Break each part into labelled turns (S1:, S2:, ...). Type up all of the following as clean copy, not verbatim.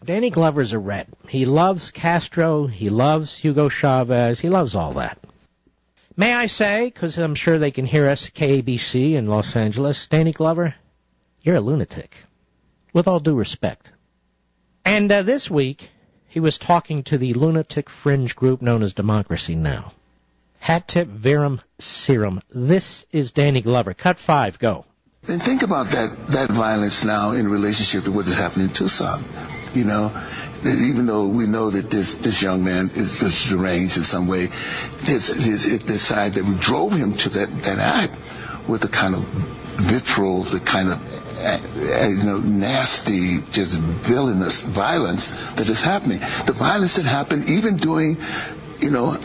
S1: Danny Glover's a red. He loves Castro. He loves Hugo Chavez. He loves all that. May I say, because I'm sure they can hear us, KABC in Los Angeles, Danny Glover, you're a lunatic. With all due respect. And this week, he was talking to the lunatic fringe group known as Democracy Now! Hat tip verum serum. This is Danny Glover. Cut 5, go.
S2: And think about that violence now in relationship to what is happening in Tucson. You know, even though we know that this young man is just deranged in some way, the side that drove him to that act with the kind of vitriol, the kind of nasty, just villainous violence that is happening. The violence that happened even during,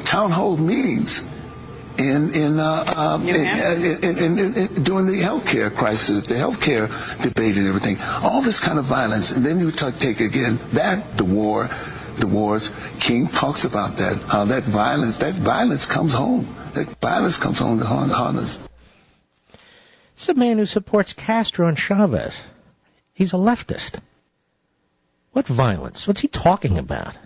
S2: town hall meetings in during the healthcare crisis, the healthcare debate and everything. All this kind of violence, and then you take again the wars. King talks about that, how that violence comes home. That violence comes home to haunt us.
S1: This is a man who supports Castro and Chavez. He's a leftist. What violence? What's he talking about?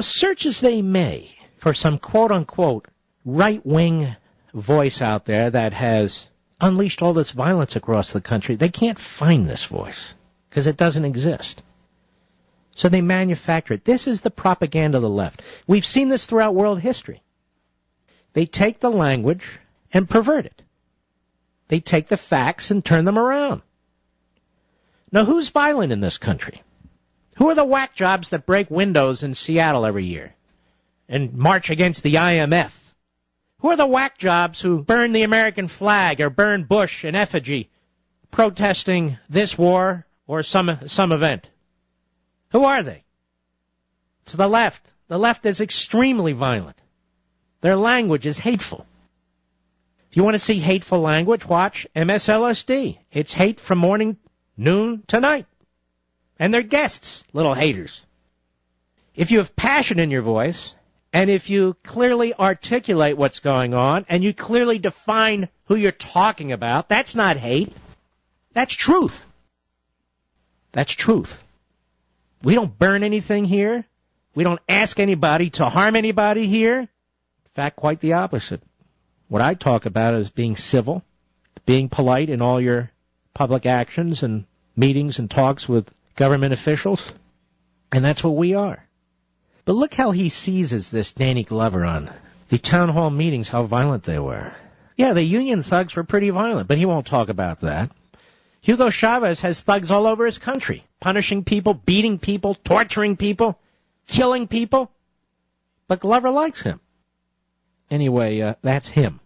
S1: Search as they may for some quote-unquote right-wing voice out there that has unleashed all this violence across the country, they can't find this voice because it doesn't exist. So they manufacture it. This is the propaganda of the left. We've seen this throughout world history. They take the language and pervert it. They take the facts and turn them around. Now, who's violent in this country? Who are the whack jobs that break windows in Seattle every year and march against the IMF? Who are the whack jobs who burn the American flag or burn Bush in effigy protesting this war or some event? Who are they? It's the left. The left is extremely violent. Their language is hateful. If you want to see hateful language, watch MSLSD. It's hate from morning, noon to night. And they're guests, little haters. If you have passion in your voice, and if you clearly articulate what's going on, and you clearly define who you're talking about, that's not hate. That's truth. That's truth. We don't burn anything here. We don't ask anybody to harm anybody here. In fact, quite the opposite. What I talk about is being civil, being polite in all your public actions and meetings and talks with government officials. And that's what we are. But look how he seizes this Danny Glover on the town hall meetings, how violent they were. Yeah, the union thugs were pretty violent, but he won't talk about that. Hugo Chavez has thugs all over his country, punishing people, beating people, torturing people, killing people. But Glover likes him. Anyway, that's him.